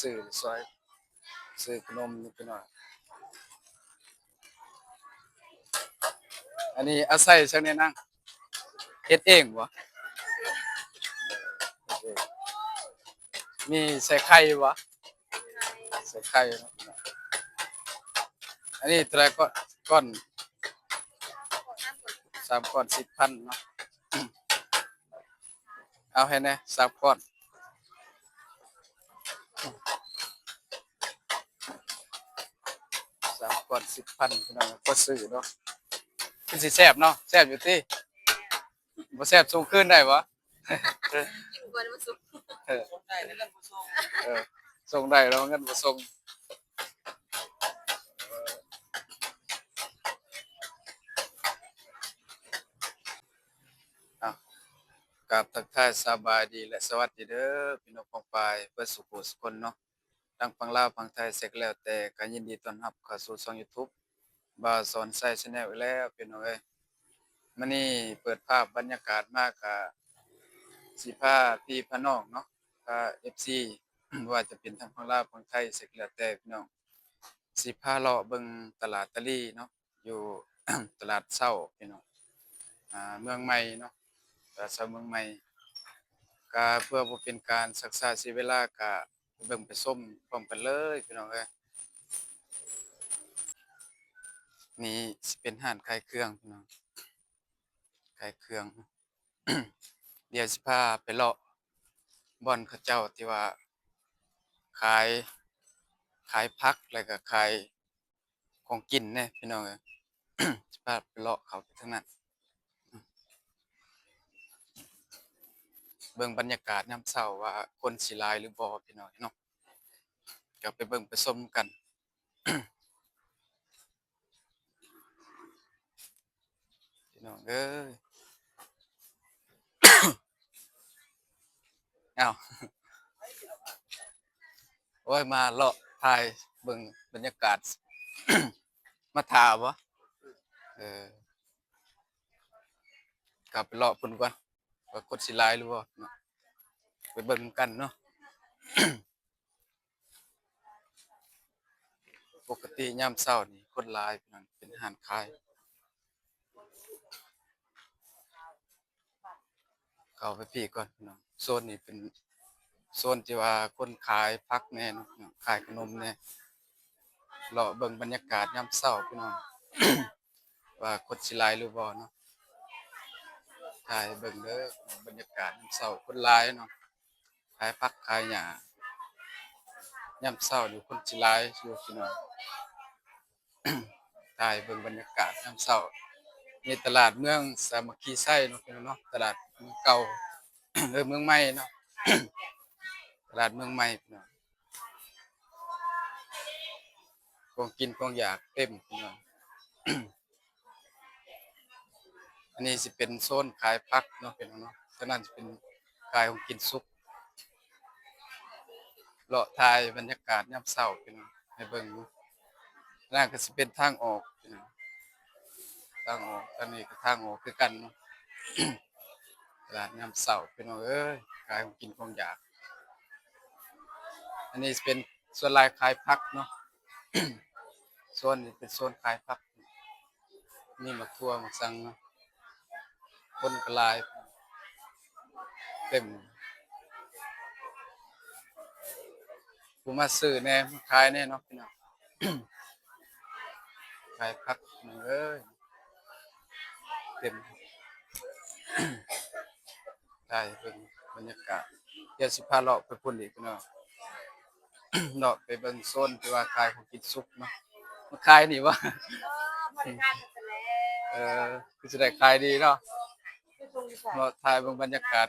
ซื้อซอยซื้อขนมนิดหน่อยอันนี้อาศัยจังได๋นางเฮ็ดเองบ่เฮ็ดเองมีใส่ไข่บ่ใส่ไข่เนาะอันนี้เท่าไรก็ก้อน3ก้อน10,000เนาะเอาให้แหน่3ก้อน3ก้อน10,000พี่น้องก็ซื้อเนาะคือสิแซ่บเนาะแซ่บอยู่ติบ่แซ่บส่งคืนได้บ่กินก่อนมาสุกเออส่งได้แล้วกันผู้ส่งเออส่งได้แล้วเงินบ่ส่งอ้าวกราบทักทายสบายดีและสวัสดีเด้อพี่น้องปองปายเบิดสุขสุขคนเนาะทั้งฝั่งลาวฝั่งไทยเสร็จแล้วแต่ก็ยินดีต้อนรับเข้าสู่ช่อง YouTube บ่าวสอนไซชาแนลอีกแล้วพี่น้องเอ้ยมื้อนี้เปิดภาพบรรยากาศมากก็สิพาพี่พาน้องเนาะพา FC บ่ว่าจะเป็นทั้งฝั่งลาวฝั่งไทยเสร็จแล้วแต่พี่น้องสิพาเลาะเบิ่งตลาดตะลี่เนาะอยู่ ตลาดเช้าพี่น้องเมืองใหม่เนาะตลาดเช้าเมืองใหม่ก็เพื่อบ่เป็นการศึกษาเสียเวลาก็ไปเบิ่งไปชมพร้อมกันเลยพี่น้องเอ้ยนี่สิเป็นร้านขายเครื่องพี่น้องขายเครื่อง เดี๋ยวสิพาไปเลาะบ่อนเขาเจ้าที่ว่าขายผักแล้วก็ขายของกินแหน่พี่น้องเอ้ย สิพาไปเลาะเขาไปทางนั้นเบิ่งบรรยากาศยามเช้าว่าคนสิหลายหรือบ่พี่น้องเนาะก็ไปเบิ่งไปชมกัน พี่น้องเอ้ยอ้าว โอ้ยมาเลาะถ่ายเบิ่งบรรยากาศ มาท่าบ่เออกลับไปเลาะพุ่นก่อนว่าคนสิหลายหรือบ่เนาะไปเบิ่งกันเนาะ ปกติยามเช้านี่คนหลายพี่น้องเป็นร้านขายเข้าไปพี่ก่อนพี่น้องโซนนี้เป็นโซนที่ว่าคนขายผักแหน่เนาะพี่น้องขายขนมแหน่เลาะเบิ่งบรรยากาศยามเช้าพี่น้อง ว่าคนสิหลายหรือบ่เนาะถ่ายให้เบิ่งเด้อบรรยากาศยามเช้าคนหลายเนาะขายผักขายหญ้ายามเช้านี่คนสิหลายอยู่พี่น้อง ถ่ายเบิ่งบรรยากาศยามเช้านี่ตลาดเมืองสามัคคีไส้เนาะพี่น้องเนาะตลาดเมืองเก่า เมืองใหม่เนาะ ตลาดเมืองใหม่พี่น้องของกินของอยากเต็มพี่น้อง อันนี้สิเป็นโซนขายผักเนาะพี่น้องเนาะฉะนั้นสิเป็นขายของกินสุกเลาะถ่ายบรรยากาศยามเช้าพี่น้องให้เบิ่งนั่นก็สิเป็นทางออกพี่น้องทางออกอันนี้ก็ทางออกคือกันเนาะ ตลาดยามเช้าพี่น้องเอ้ยขายของกินของอยากอันนี้สิเป็นส่วนหลายขายผักเนาะ โซนนี้เป็นโซนขายผักมีหมักทั่วหมักสังเนาะคนก็หลายเต็มผู้มาซื้อแหน่มาขายแหน่เนาะพี่น้อง ขายผักพี่น้องเอ้ยเต็ม ได้เบิ่งบรรยากาศเดี๋ยวสิพาเลาะไปพุ่นอีกพี่น้อง เลาะไปเบิ่งโซนที่ว่าขายของกินสุกเนาะมาขายนี่วะ พนักงานจะแล้ว คือสิได้ขายดีเนาะไปส่งดีกว่าเลาะถ่ายเบิ่งบรรยากาศ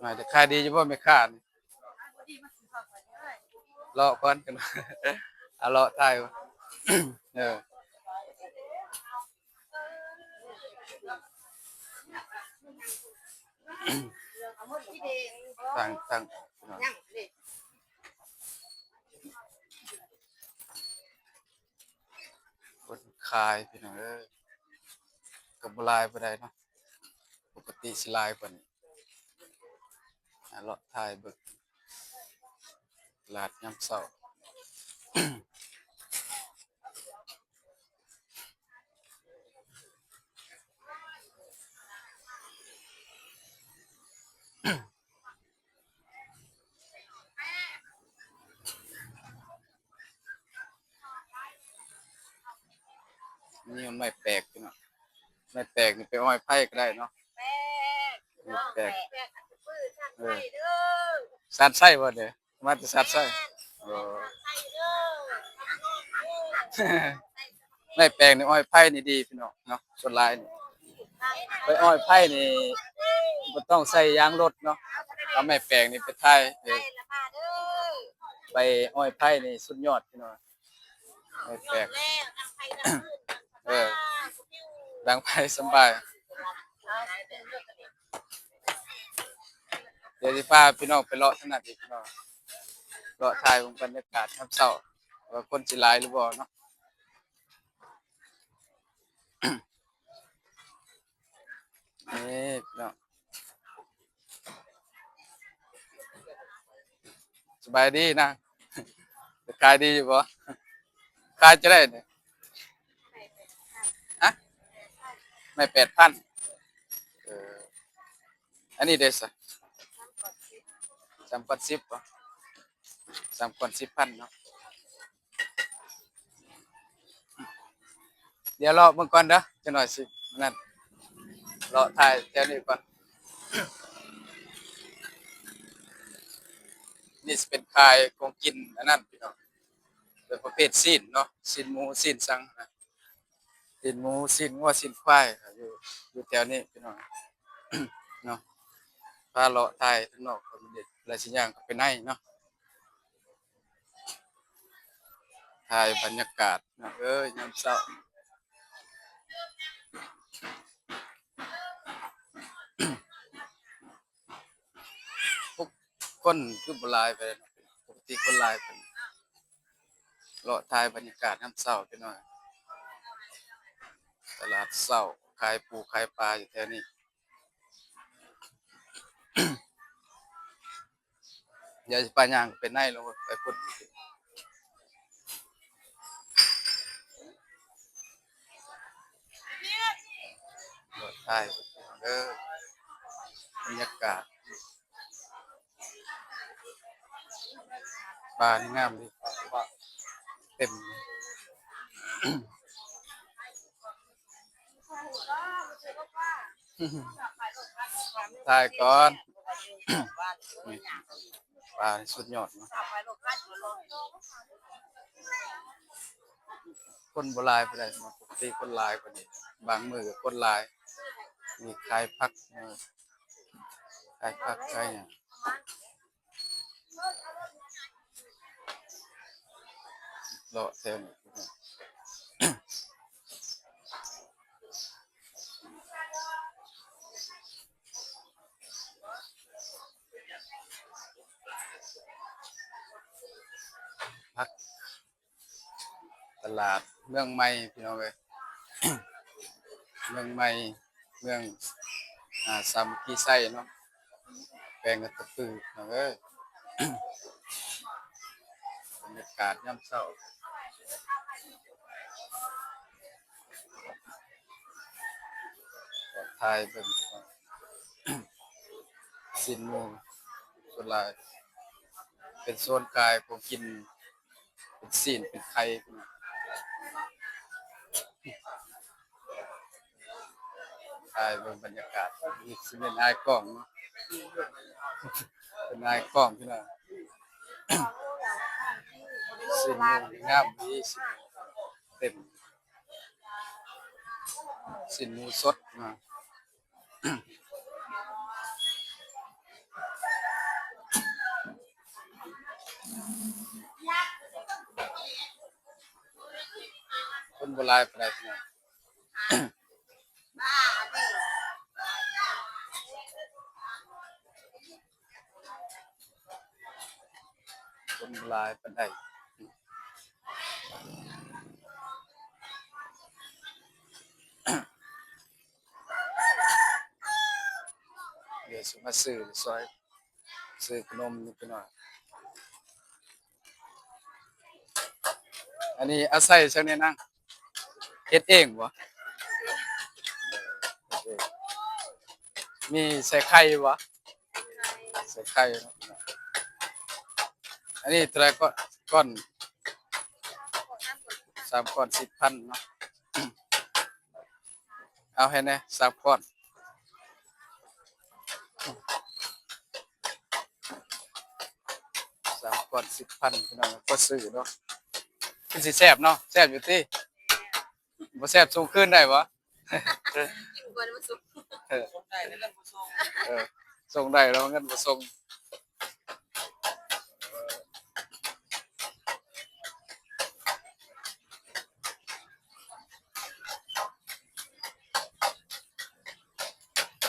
ว่าจะขายดีอยู่บ่แม่ค้านี่เลาะก่อนกัน เอาเลาะถ่ายก่อน เออตั้งพี่น้องคนขายพี่น้องเอ้ยก็บ่หลายปานใดเนาะปก ติสิหลายกว่านี้เลาะถ่ายเบิ่งตลาดยามเช้า นี่มันไม่แปลกพี่น้องไม่แปลกนี่ไปอ้อยไผ่ก็ได้เนาะ แป้งน้องแป้งแป้งอันปื้อช่างไส้เด้อ สัตว์ไส้บ่เด้อมาแต่สัตว์ไส้โอ้ ไส้เด้อ ไม่แปลกนี่อ้อยไผ่นี่ดีพี่น้องเนาะส่วนหลายนี่ไปอ้อยไผ่นี่บ่ต้องใส่ยางรถเนาะเอาไม่แปลกนี่ไปถ่าย ไส้ละมาเด้อ ไปอ้อยไผ่นี่สุดยอดพี่น้องไม่แปลก แล้วทางไทยน้ำพื้น เออดังไผ่สำบายเดี๋ยวสิพาพี่น้องไปเลาะถนัดอีกพี่น้องเลาะถ่ายบรรยากาศยามเช้าว่าคนสิหลายหรือบ่เนาะ นี่พี่น้องสบายดีนะขายดีอยู่บ่ขายจะได้เนี่ยฮะไม่8,000เอออันนี้เด้อซะ3 ก่อน 10บ่3 ก่อน 10,000เนาะเดี๋ยวรอเบิ่งก่อนเด้อจักหน่อยสินั่นรอถ่ายแถวนี้ก่อนนี่สิเป็นขายของกินอันนั้นพี่น้องเป็นประเภทซีนเนาะซีนหมูซีนสังนะซีนหมูซีนงัวซีนควายอยู่แถวนี้พี่น้อง เนาะพาเลาะถ่ายข้างนอกก็มีเด็ดหลายสิ่งอย่างก็ไปในเนาะถ่ายบรรยากาศเนาะยามเช้าทุกคนคือบ่หลายไปเนาะปกติคนหลายเพิ่นเลาะถ่ายบรรยากาศยามเช้าพี่น้องตลาดเช้าขายปูขายปลาอยู่แถวนี้ เดี๋ยวสิไปย่างไปในลงไปพุ่นรถไทยบรรยากาศป่านี่งามดีเต็มถ่ายก่อน นี่ป่านี่สุดยอดเนาะคนบ่หลายปานใดเนาะปกติคนหลายกว่านี้บางมื้อก็คนหลายมีขายผักขายผักขายหยังเลาะแถวนี้ผักตลาดเมืองใหม่พี่น้องเอ้ย เมืองใหม่เมืองสามัคคีไส้เนาะแปลงกันตะปือพี่น้องเอ้ย บรรยากาศยามเช้าก็ถ่ายเบิ่งก่อน สินหมู่ส่วนหลายเป็นโซนกายของกินเป็นซีนเป็นไข่พี่น้องถ่ายเบิ่งบรรยากาศนี่สิเป็นอายกล้องเนาะ เป็นอายกล้องพี่น้องสินหมู่งามดีสินหมู่เต็มสินหมูสดมาคนโบราณปานใดพี่น้องคนโบราณปานใด เดี๋ยวสิมาซื้อซอยซื้อขนมนิดหน่อยอันนี้อาศัยจังได๋นางเฮ็ดเองบ่เฮ็ดเองมีใส่ไข่บ่ใส่ไข่เนาะอันนี้เท่าไหร่ก็ก้อน3ก้อน10,000เนาะเอาให้แหน่3ก้อน3ก้อน10,000พี่น้องก็ซื้อเนาะคือสิแซ่บเนาะแซ่บอยู่ติบ่แซ่บส่งคืนได้บ่ กินก่อนมาสุก เออเออส่งได้แล้วเงินบ่ส่ง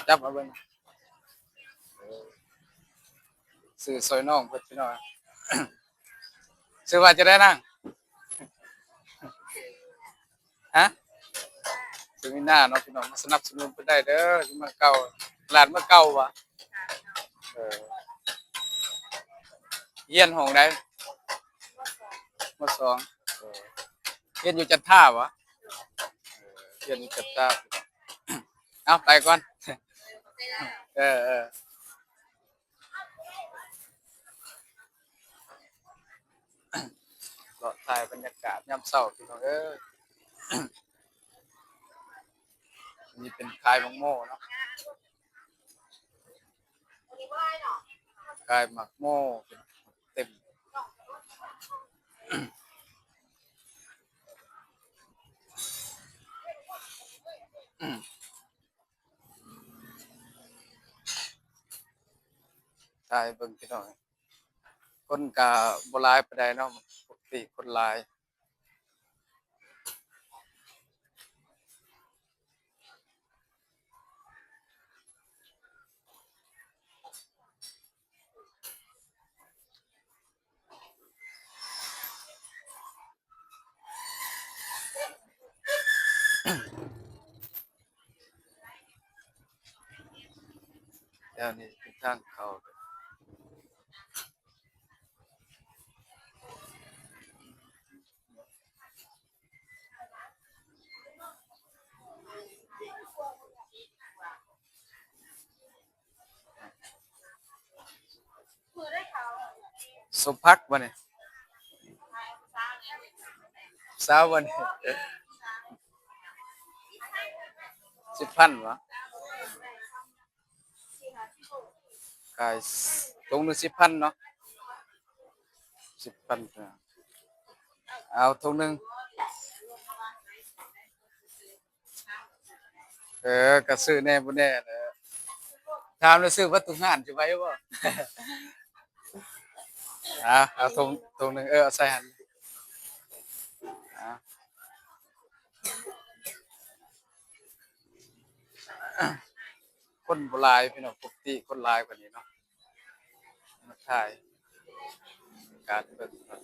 จับเอาเบิ่งซื้อซอยน้องเพิ่นพี่น้อง ซื้อว่าจะได้นั่งฮะซื้อมีหน้าเนาะพี่น้องมาสนับสนุนเพิ่นได้เด้อที่มาเก่าร้านมาเก่าว่ะเออเฮียนห้องใดมสองเออเฮียนอยู่จันท่าวะเฮียนอยู่จันท่าเอาไปก่อนเออเลาะถ่ายบรรยากาศยามเช้าพี่น้องเอ้ยนี่เป็นคายมังโม่เนาะคายหมักโม่เป็นเต็มถ่ายเบิ่งพี่น้องคนก็บ่หลายปานใดเนาะปกติคนหลายแล้วนี่เป็นทางเข้าสมพักบ่นี่สาวบ่นี่10,000วะขายถุงหนึง10,000เนาะ10,000เอาถุงหนึงก็ซื้อแหน่บ่แน่แหละถามแล้วซื้อบ่ทุกงานสิไหวบ่ เอาถุงหนึงเอาใส่หั่นอาคนบ่หลายพี่น้องปกติคนหลายกว่านี้เนาะมาถ่ายการเบิ่งเนาะ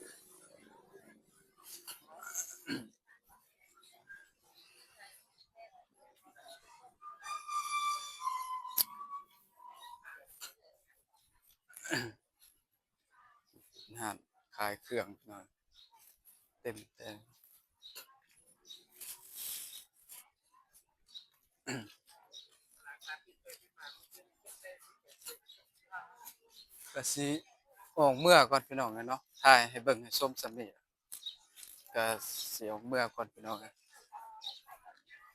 ร้านขายเครื่องพี่น้องเต็มแต่ก็สิออกเมื่อก่อนพี่น้องอะเนาะถ่ายให้เบิ่งให้ชมส่ำนี้ก็สิออกเมื่อก่อนพี่น้องอะ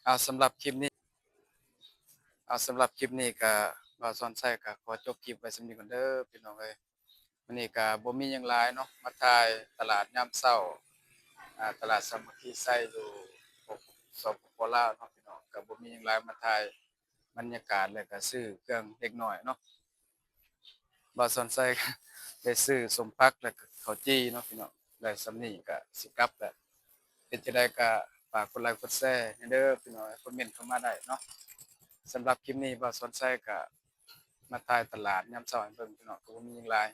เอาสำหรับคลิปนี้ก็บ่าวสอนไส้ก็ขอจบคลิปไว้ส่ำนี้ก่อนเด้อพี่น้องเอ้ยมื้อนี้ก็บ่มีหยังหลายเนาะมาถ่ายตลาดยามเช้าตลาดสามัคคีไส้อยู่สปปลาวเนาะพี่น้องก็บ่มีหยังหลายมาถ่ายบรรยากาศแล้วก็ซื้อเครื่องเล็กน้อยเนาะบ่าวสอนไส้ก็ได้ซื้อสมพักแล้วก็ข้าวจี่เนาะพี่น้องได้ส่ำนี้ก็สิกลับแล้วเป็นจั่งใดก็ฝากกดไลค์กดแชร์ให้เด้อพี่น้องคอมเมนต์เข้ามาได้เนาะสำหรับคลิปนี้บ่าวสอนไส้ก็มาถ่ายตลาดยามเช้าให้เบิ่งพี่น้องก็บ่มีหยังหลาย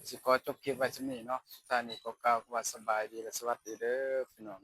สิขอจบคลิปไว้ส่ำนี้เนาะสุดท้ายนี้ก็กล่าวว่าสบายดีและสวัสดีเด้อพี่น้อง